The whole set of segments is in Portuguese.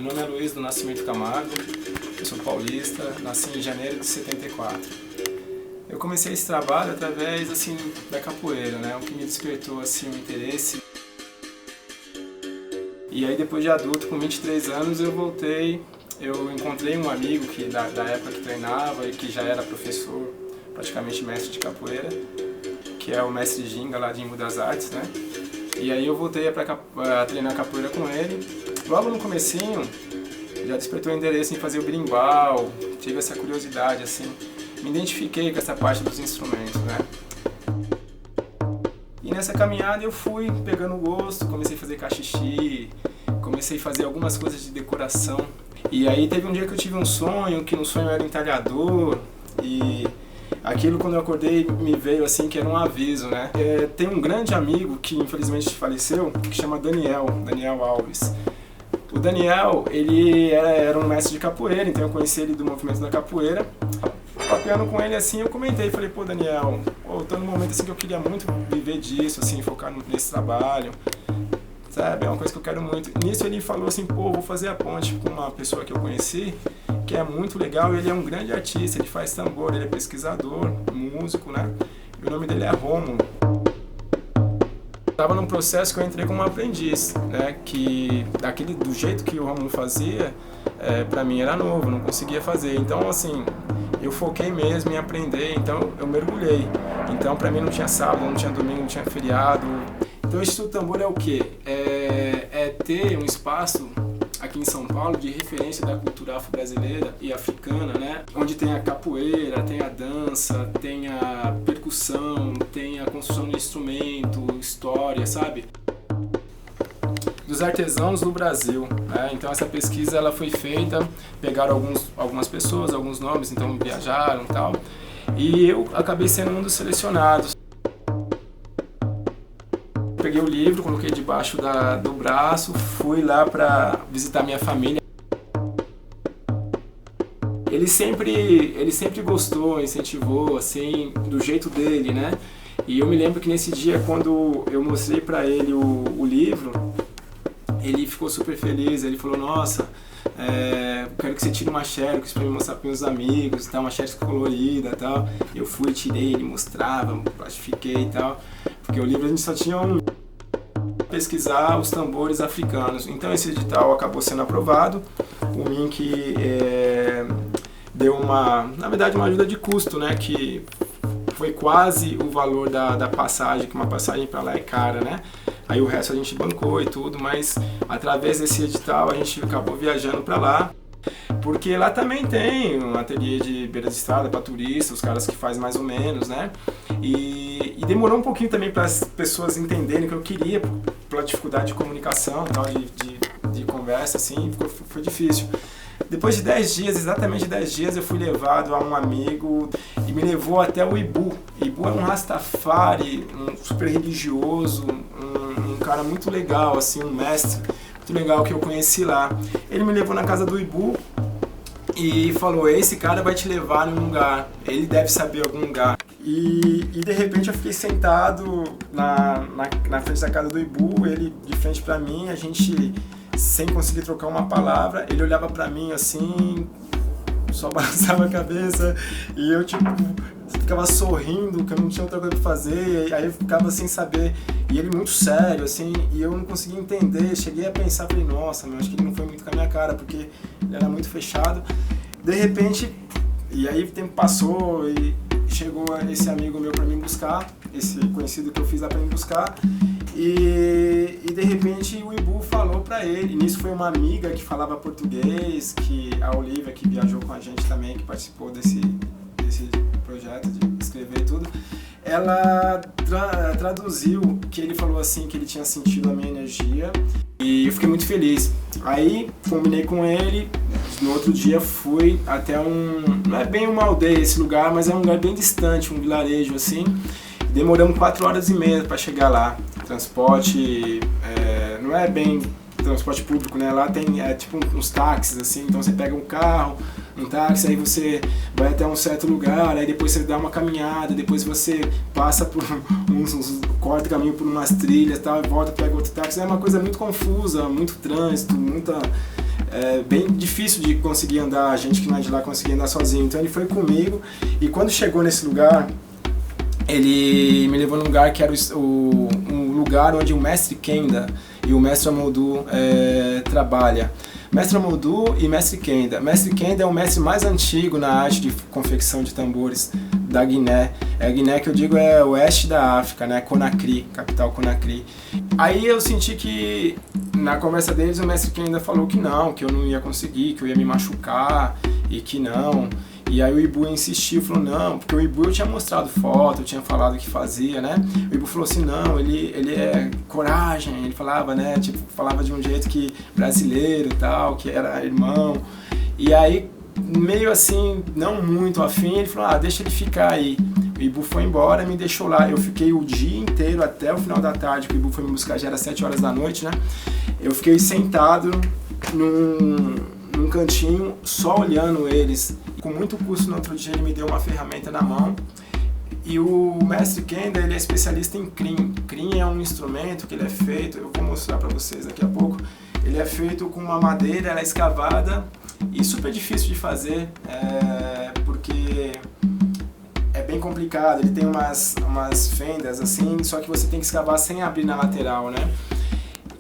Meu nome é Luiz do Nascimento Camargo, eu sou paulista, nasci em janeiro de 74. Eu comecei esse trabalho através assim, da capoeira, né? O que me despertou assim, o interesse. E aí depois de adulto, com 23 anos, eu voltei, eu encontrei um amigo que, da época que treinava e que já era professor, praticamente mestre de capoeira, que é o mestre Ginga lá de Embu das Artes, né? E aí eu voltei a treinar capoeira com ele. Logo no comecinho, já despertou o interesse em fazer o berimbau, tive essa curiosidade, assim. Me identifiquei com essa parte dos instrumentos, né? E nessa caminhada eu fui pegando gosto, comecei a fazer cachixi, comecei a fazer algumas coisas de decoração. E aí teve um dia que eu tive um sonho, que no sonho eu era entalhador, e aquilo, quando eu acordei, me veio assim que era um aviso, né? Tem um grande amigo que infelizmente faleceu, que chama Daniel Alves. O Daniel, ele era um mestre de capoeira, então eu conheci ele do movimento da capoeira. Papeando com ele assim, eu comentei, falei, pô Daniel, eu tô num momento assim que eu queria muito viver disso, assim, focar nesse trabalho, sabe? É uma coisa que eu quero muito. Nisso ele falou assim, pô, vou fazer a ponte com uma pessoa que eu conheci, que é muito legal, ele é um grande artista, ele faz tambor, ele é pesquisador, músico, né? E o nome dele é Rômulo. Estava num processo que eu entrei como aprendiz, né? Que do jeito que o Rômulo fazia, para mim era novo, não conseguia fazer. Então, assim, eu foquei mesmo em aprender, então eu mergulhei. Então, para mim não tinha sábado, não tinha domingo, não tinha feriado. Então, o Instituto Tambor é o quê? É ter um espaço aqui em São Paulo de referência da cultura afro-brasileira e africana, né? Onde tem a capoeira, tem a dança, tem a percussão, tem a construção de instrumento, história, sabe? Dos artesãos no Brasil, né? Então essa pesquisa ela foi feita, pegaram algumas pessoas, alguns nomes, então viajaram e tal, e eu acabei sendo um dos selecionados. Peguei o livro, coloquei debaixo do braço, fui lá para visitar minha família. Ele sempre gostou, incentivou, assim, do jeito dele, né? E eu me lembro que nesse dia, quando eu mostrei para ele o livro, ele ficou super feliz. Ele falou, nossa, quero que você tire uma xerox para me mostrar para meus amigos, tá? Uma xerox colorida e tal. Eu fui, tirei, ele mostrava, plastifiquei e tal. Porque o livro a gente só tinha pesquisar os tambores africanos. Então esse edital acabou sendo aprovado. O MINC deu na verdade uma ajuda de custo, né? Que foi quase o valor da passagem, que uma passagem para lá é cara, né? Aí o resto a gente bancou e tudo, mas através desse edital a gente acabou viajando para lá. Porque lá também tem um ateliê de beira de estrada para turistas, os caras que fazem mais ou menos, né? E demorou um pouquinho também para as pessoas entenderem que eu queria, pela dificuldade de comunicação, tal, de conversa, assim, foi difícil. Depois de 10 dias, exatamente 10 dias, eu fui levado a um amigo e me levou até o Ibu. Ibu é um Rastafari, um super religioso, um cara muito legal, assim, um mestre muito legal que eu conheci lá. Ele me levou na casa do Ibu e falou, esse cara vai te levar num lugar, ele deve saber algum lugar. E de repente eu fiquei sentado na frente da casa do Ibu, ele de frente pra mim, a gente sem conseguir trocar uma palavra, ele olhava pra mim assim, só balançava a cabeça e eu tipo ficava sorrindo, que eu não tinha outra coisa pra fazer, e aí eu ficava sem saber, e ele muito sério, assim, e eu não conseguia entender, cheguei a pensar, falei, nossa, acho que ele não foi muito com a minha cara, porque ele era muito fechado. De repente, e aí o tempo passou e chegou esse amigo meu pra me buscar, esse conhecido que eu fiz lá pra me buscar, e de repente o Ibu falou pra ele, nisso foi uma amiga que falava português, a Olivia, que viajou com a gente também, que participou desse projeto de escrever tudo, ela traduziu que ele falou assim, que ele tinha sentido a minha energia, e eu fiquei muito feliz. Aí combinei com ele, no outro dia fui até não é bem uma aldeia esse lugar, mas é um lugar bem distante, um vilarejo assim. Demoramos 4 horas e meia para chegar lá. Transporte, não é bem transporte público, né? Lá tem tipo uns táxis assim, então você pega um carro, um táxi, aí você vai até um certo lugar, aí depois você dá uma caminhada, depois você passa por corta o caminho por umas trilhas, tal, e volta, pega outro táxi. É uma coisa muito confusa, muito trânsito, muita bem difícil de conseguir andar, a gente que não é de lá conseguir andar sozinho. Então ele foi comigo e quando chegou nesse lugar, ele me levou num lugar que era um lugar onde o mestre Kenda e o mestre Amodu trabalha. Mestre Amodu e mestre Kenda. Mestre Kenda é o mestre mais antigo na arte de confecção de tambores da Guiné. A Guiné que eu digo é o oeste da África, né? Conakry, capital Conakry. Aí eu senti que na conversa deles o mestre Kenda falou que não, que eu não ia conseguir, que eu ia me machucar e que não. E aí o Ibu insistiu, falou não, porque o Ibu eu tinha mostrado foto, eu tinha falado que fazia, né? O Ibu falou assim, não, ele é coragem, ele falava, né? Tipo, falava de um jeito que brasileiro e tal, que era irmão. E aí, meio assim, não muito afim, ele falou, deixa ele ficar aí. O Ibu foi embora, me deixou lá. Eu fiquei o dia inteiro, até o final da tarde, que o Ibu foi me buscar, já era 7 horas da noite, né? Eu fiquei sentado num cantinho, só olhando eles. Com muito custo, no outro dia ele me deu uma ferramenta na mão. E o mestre Kenda, ele é especialista em crin. Crin é um instrumento que ele é feito, eu vou mostrar para vocês daqui a pouco. Ele é feito com uma madeira, ela é escavada e super difícil de fazer, porque é bem complicado. Ele tem umas fendas assim, só que você tem que escavar sem abrir na lateral, né?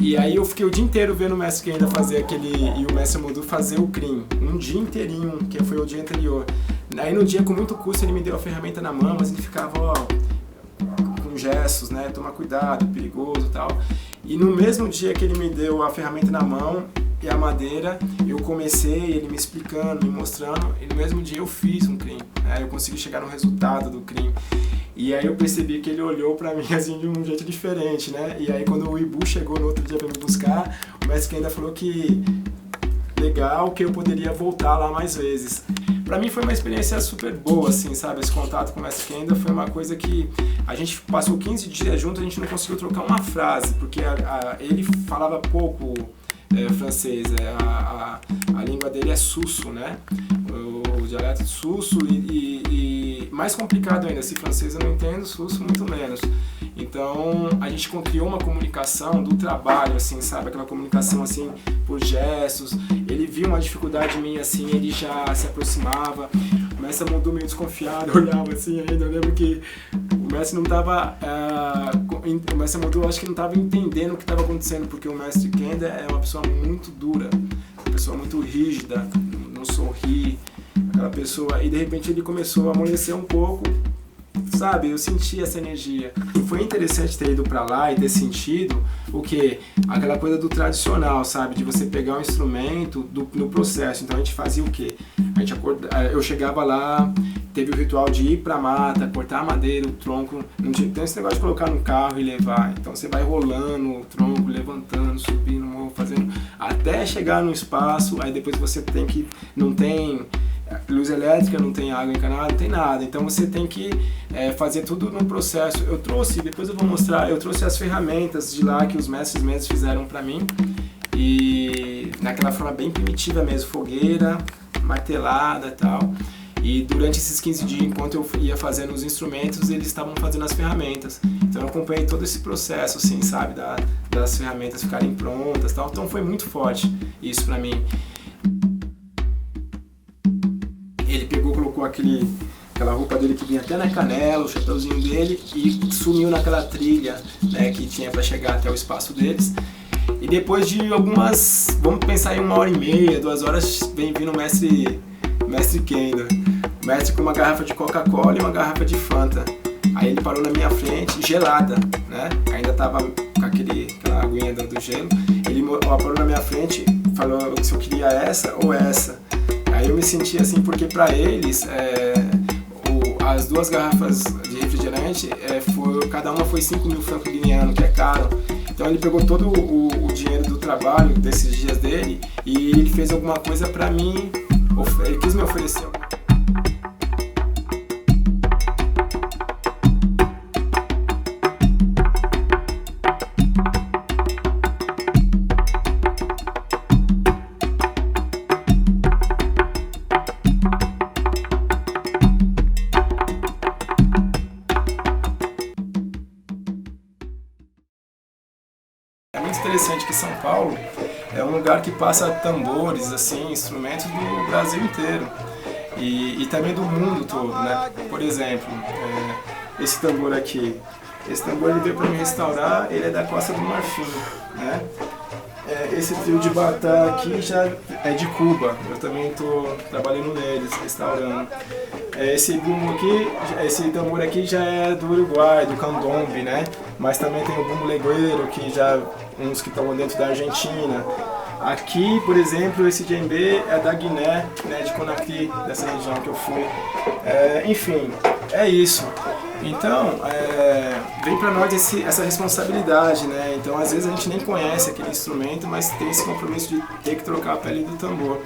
E aí eu fiquei o dia inteiro vendo o mestre Kenda fazer e o mestre Amodu fazer o crin, um dia inteirinho, que foi o dia anterior. Aí no dia, com muito custo, ele me deu a ferramenta na mão, mas ele ficava, com gestos, né, toma cuidado, perigoso e tal. E no mesmo dia que ele me deu a ferramenta na mão e a madeira, eu comecei, ele me explicando, me mostrando, e no mesmo dia eu fiz um crin, né, eu consegui chegar no resultado do crin. E aí eu percebi que ele olhou pra mim assim de um jeito diferente, né? E aí quando o Ibu chegou no outro dia pra me buscar, o mestre Kenda falou que legal, que eu poderia voltar lá mais vezes. Pra mim foi uma experiência super boa, assim, sabe? Esse contato com o mestre Kenda foi uma coisa que a gente passou 15 dias juntos, a gente não conseguiu trocar uma frase, porque ele falava pouco francês, a língua dele é susso, né? O dialeto susso e mais complicado ainda, se francês eu não entendo, susso muito menos. Então a gente criou uma comunicação do trabalho, assim, sabe? Aquela comunicação assim por gestos. Ele viu uma dificuldade minha assim, ele já se aproximava. O mestre mudou meio desconfiado, olhava assim ainda. Eu lembro que o mestre não estava. O mestre mudou, acho que não estava entendendo o que estava acontecendo, porque o mestre Kenda é uma pessoa muito dura, uma pessoa muito rígida, não sorri. Aquela pessoa, e de repente ele começou a amolecer um pouco, sabe? Eu senti essa energia. E foi interessante ter ido pra lá e ter sentido o que? Aquela coisa do tradicional, sabe? De você pegar um instrumento no processo. Então a gente fazia o quê? Eu chegava lá, teve o ritual de ir pra mata, cortar a madeira, o tronco. Não tinha, tem esse negócio de colocar no carro e levar. Então você vai rolando o tronco, levantando, subindo, fazendo, até chegar no espaço. Aí depois você tem que, não tem luz elétrica, não tem água encanada, não tem nada. Então você tem que fazer tudo no processo. Eu trouxe, depois eu vou mostrar, eu trouxe as ferramentas de lá que os mestres fizeram pra mim. E naquela forma bem primitiva mesmo, fogueira, martelada e tal. E durante esses 15 dias, enquanto eu ia fazendo os instrumentos, eles estavam fazendo as ferramentas. Então eu acompanhei todo esse processo, assim, sabe, das ferramentas ficarem prontas e tal. Então foi muito forte isso pra mim. Ele pegou, colocou aquela roupa dele que vinha até na canela, o chapeuzinho dele, e sumiu naquela trilha, né, que tinha para chegar até o espaço deles. E depois de algumas, vamos pensar em 1h30, 2 horas, vem vindo o mestre Kenda. O mestre com uma garrafa de Coca-Cola e uma garrafa de Fanta. Aí ele parou na minha frente, gelada, né? Ainda tava com aquela aguinha do gelo. Ele parou na minha frente, falou se eu queria essa ou essa. Aí eu me senti assim, porque para eles, as 2 garrafas de refrigerante, cada uma foi 5 mil francos guineanos, que é caro. Então ele pegou todo o dinheiro do trabalho desses dias dele e ele fez alguma coisa para mim, ele quis me oferecer alguma coisa. É muito interessante que São Paulo, é um lugar que passa tambores, assim, instrumentos do Brasil inteiro e também do mundo todo, né? Por exemplo, esse tambor aqui, esse tambor ele veio para me restaurar, ele é da Costa do Marfim, né? Esse trio de batá aqui já é de Cuba, eu também estou trabalhando neles, restaurando. Esse bumbo aqui, esse tambor aqui já é do Uruguai, do candombe, né? Mas também tem o bumbo legueiro, que já uns que estão dentro da Argentina. Aqui, por exemplo, esse djembe é da Guiné, né, de Conakry, dessa região que eu fui. Enfim, é isso. Então, vem para nós essa responsabilidade, né? Então, às vezes a gente nem conhece aquele instrumento, mas tem esse compromisso de ter que trocar a pele do tambor.